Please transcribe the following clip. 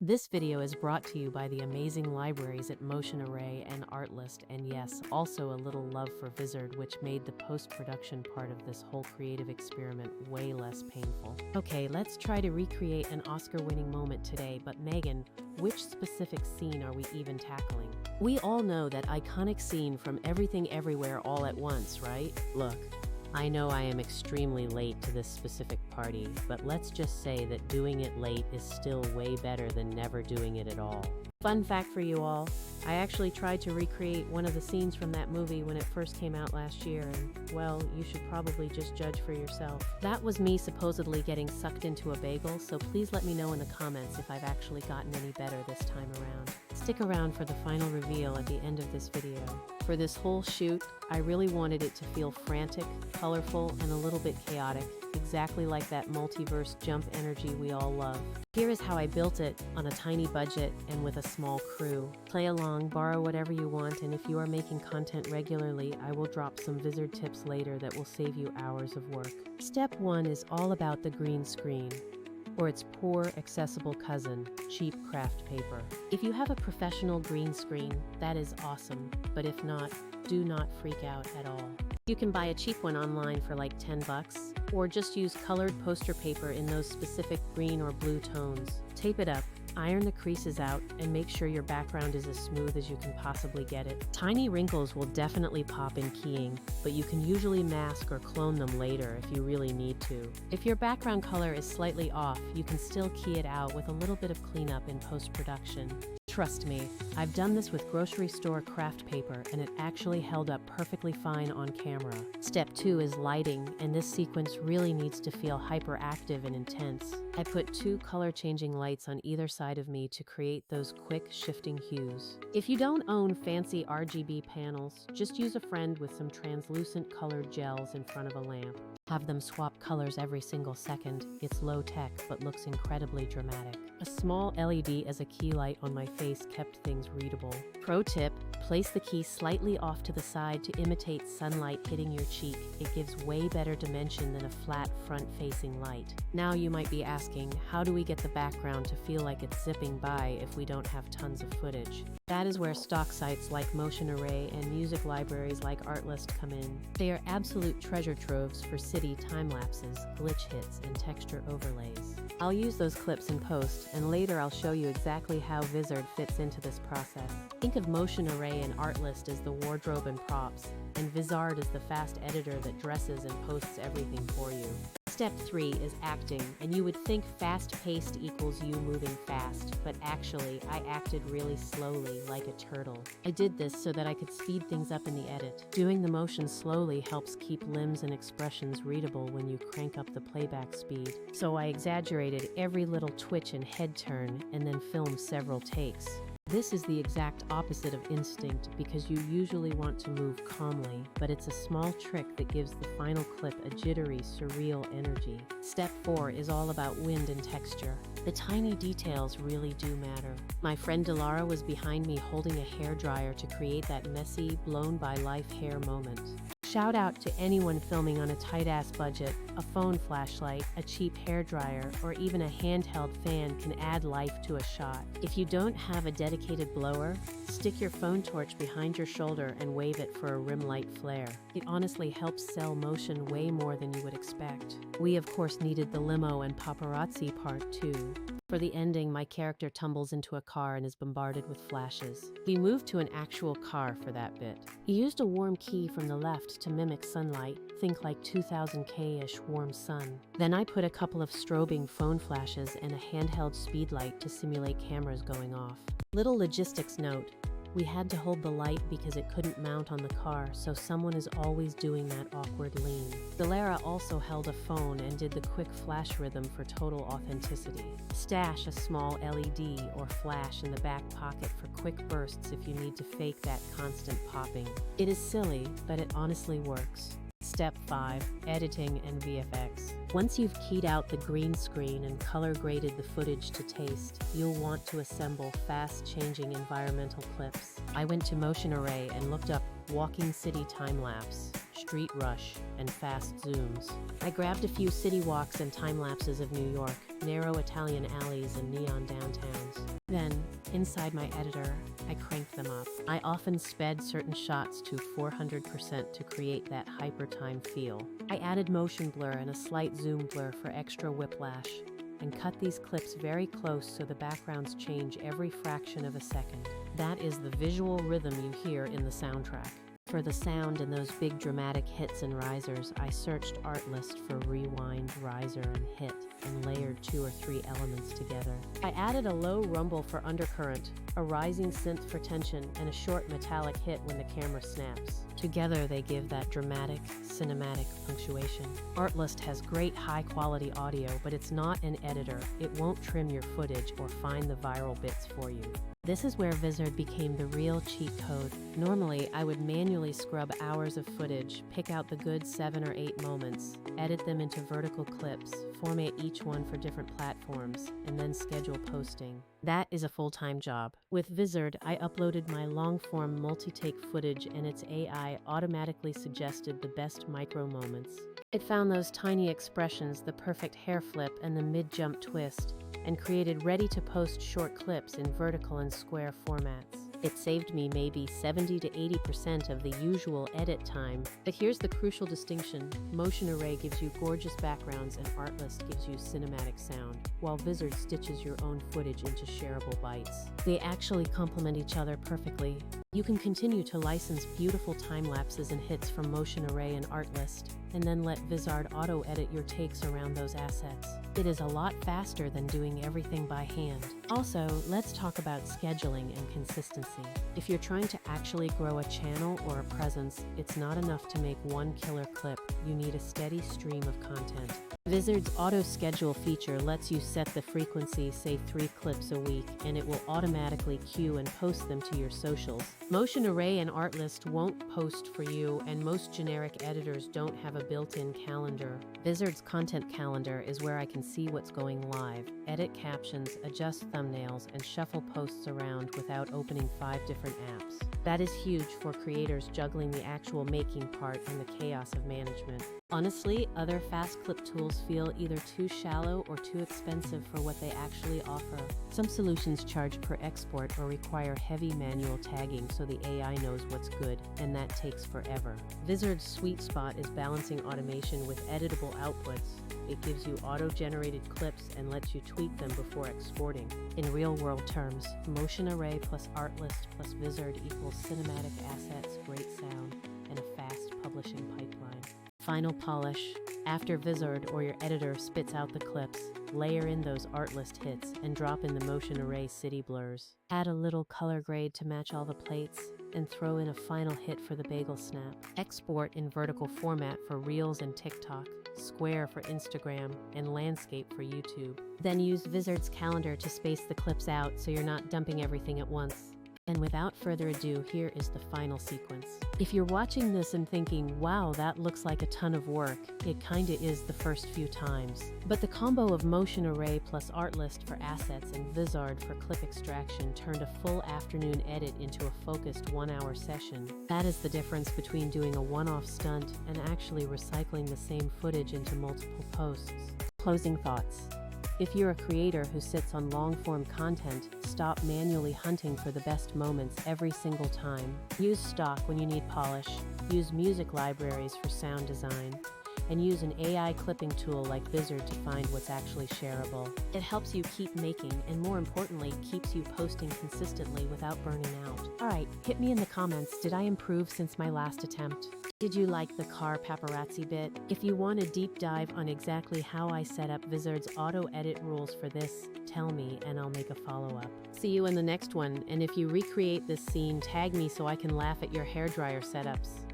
This video is brought to you by the amazing libraries at Motion Array and Artlist, and yes, also a little love for Vizard, which made the post-production part of this whole creative experiment way less painful. Okay, let's try to recreate an Oscar-winning moment today, but Megan, which specific scene are we even tackling? We all know that iconic scene from Everything Everywhere All at Once, right? Look, I know I am extremely late to this specific party, but let's just say that doing it late is still way better than never doing it at all. Fun fact for you all, I actually tried to recreate one of the scenes from that movie when it first came out last year, and, well, you should probably just judge for yourself. That was me supposedly getting sucked into a bagel, so please let me know in the comments if I've actually gotten any better this time around. Stick around for the final reveal at the end of this video. For this whole shoot, I really wanted it to feel frantic, colorful, and a little bit chaotic, exactly like that multiverse jump energy we all love. Here is how I built it on a tiny budget and with a small crew. Play along, borrow whatever you want, and if you are making content regularly, I will drop some Vizard tips later that will save you hours of work. Step 1 is all about the green screen, or its poor, accessible cousin, cheap craft paper. If you have a professional green screen, that is awesome, but if not, do not freak out at all. You can buy a cheap one online for like 10 bucks, or just use colored poster paper in those specific green or blue tones. Tape it up, iron the creases out, and make sure your background is as smooth as you can possibly get it. Tiny wrinkles will definitely pop in keying, but you can usually mask or clone them later if you really need to. If your background color is slightly off, you can still key it out with a little bit of cleanup in post-production. Trust me, I've done this with grocery store craft paper and it actually held up perfectly fine on camera. Step 2 is lighting, and this sequence really needs to feel hyperactive and intense. I put 2 color-changing lights on either side of me to create those quick, shifting hues. If you don't own fancy RGB panels, just use a friend with some translucent colored gels in front of a lamp. Have them swap colors every single second. It's low-tech, but looks incredibly dramatic. A small LED as a key light on my face kept things readable. Pro tip, place the key slightly off to the side to imitate sunlight hitting your cheek. It gives way better dimension than a flat front-facing light. Now you might be asking, how do we get the background to feel like it's zipping by if we don't have tons of footage? That is where stock sites like Motion Array and music libraries like Artlist come in. They are absolute treasure troves for city time-lapses, glitch hits, and texture overlays. I'll use those clips in post, and later I'll show you exactly how Vizard fits into this process. Think of Motion Array and Artlist as the wardrobe and props, and Vizard as the fast editor that dresses and posts everything for you. Step 3 is acting, and you would think fast-paced equals you moving fast, but actually, I acted really slowly, like a turtle. I did this so that I could speed things up in the edit. Doing the motion slowly helps keep limbs and expressions readable when you crank up the playback speed. So I exaggerated every little twitch and head turn, and then filmed several takes. This is the exact opposite of instinct because you usually want to move calmly, but it's a small trick that gives the final clip a jittery, surreal energy. Step 4 is all about wind and texture. The tiny details really do matter. My friend Delara was behind me holding a hairdryer to create that messy, blown-by-life hair moment. Shout out to anyone filming on a tight-ass budget. A phone flashlight, a cheap hairdryer, or even a handheld fan can add life to a shot. If you don't have a dedicated blower, stick your phone torch behind your shoulder and wave it for a rim light flare. It honestly helps sell motion way more than you would expect. We of course needed the limo and paparazzi part too. For the ending, my character tumbles into a car and is bombarded with flashes. We moved to an actual car for that bit. He used a warm key from the left to mimic sunlight, think like 2000K-ish warm sun. Then I put a couple of strobing phone flashes and a handheld speed light to simulate cameras going off. Little logistics note. We had to hold the light because it couldn't mount on the car, so someone is always doing that awkward lean. Delara also held a phone and did the quick flash rhythm for total authenticity. Stash a small LED or flash in the back pocket for quick bursts if you need to fake that constant popping. It is silly, but it honestly works. Step 5, editing and VFX. Once you've keyed out the green screen and color graded the footage to taste, you'll want to assemble fast-changing environmental clips. I went to Motion Array and looked up walking city time-lapse, street rush, and fast zooms. I grabbed a few city walks and time-lapses of New York, narrow Italian alleys and neon downtowns. Then, inside my editor, I cranked them up. I often sped certain shots to 400% to create that hyper-time feel. I added motion blur and a slight zoom blur for extra whiplash, and cut these clips very close so the backgrounds change every fraction of a second. That is the visual rhythm you hear in the soundtrack. For the sound and those big dramatic hits and risers, I searched Artlist for rewind, riser, and hit, and layered 2 or 3 elements together. I added a low rumble for undercurrent, a rising synth for tension, and a short metallic hit when the camera snaps. Together they give that dramatic, cinematic punctuation. Artlist has great high-quality audio, but it's not an editor. It won't trim your footage or find the viral bits for you. This is where Vizard became the real cheat code. Normally, I would manually scrub hours of footage, pick out the good 7 or 8 moments, edit them into vertical clips, format each one for different platforms, and then schedule posting. That is a full-time job. With Vizard, I uploaded my long-form multi-take footage and its AI automatically suggested the best micro moments. It found those tiny expressions, the perfect hair flip, and the mid-jump twist, and created ready-to-post short clips in vertical and square formats. It saved me maybe 70 to 80% of the usual edit time. But here's the crucial distinction. Motion Array gives you gorgeous backgrounds and Artlist gives you cinematic sound, while Vizard stitches your own footage into shareable bites. They actually complement each other perfectly. You can continue to license beautiful time lapses and hits from Motion Array and Artlist, and then let Vizard auto-edit your takes around those assets. It is a lot faster than doing everything by hand. Also, let's talk about scheduling and consistency. If you're trying to actually grow a channel or a presence, it's not enough to make one killer clip. You need a steady stream of content. Vizard's auto-schedule feature lets you set the frequency, say 3 clips a week, and it will automatically queue and post them to your socials. Motion Array and Artlist won't post for you, and most generic editors don't have a built-in calendar. Vizard's content calendar is where I can see what's going live, edit captions, adjust thumbnails, and shuffle posts around without opening 5 different apps. That is huge for creators juggling the actual making part and the chaos of management. Honestly, other fast clip tools feel either too shallow or too expensive for what they actually offer. Some solutions charge per export or require heavy manual tagging so the AI knows what's good, and that takes forever. Vizard's sweet spot is balancing automation with editable outputs. It gives you auto-generated clips and lets you tweak them before exporting. In real-world terms, Motion Array plus Artlist plus Vizard equals cinematic assets, great sound, and a fast publishing pipeline. Final polish. After Vizard or your editor spits out the clips, layer in those Artlist hits and drop in the Motion Array city blurs. Add a little color grade to match all the plates, and throw in a final hit for the bagel snap. Export in vertical format for Reels and TikTok, Square for Instagram, and Landscape for YouTube. Then use Vizard's calendar to space the clips out so you're not dumping everything at once. And without further ado, here is the final sequence. If you're watching this and thinking, wow, that looks like a ton of work, it kinda is the first few times. But the combo of Motion Array plus Artlist for assets and Vizard for clip extraction turned a full afternoon edit into a focused 1-hour session. That is the difference between doing a one-off stunt and actually recycling the same footage into multiple posts. Closing thoughts. If you're a creator who sits on long-form content, stop manually hunting for the best moments every single time. Use stock when you need polish, use music libraries for sound design, and use an AI clipping tool like Vizard to find what's actually shareable. It helps you keep making, and more importantly, keeps you posting consistently without burning out. Alright, hit me in the comments, did I improve since my last attempt? Did you like the car paparazzi bit? If you want a deep dive on exactly how I set up Vizard's auto-edit rules for this, tell me and I'll make a follow-up. See you in the next one, and if you recreate this scene, tag me so I can laugh at your hairdryer setups.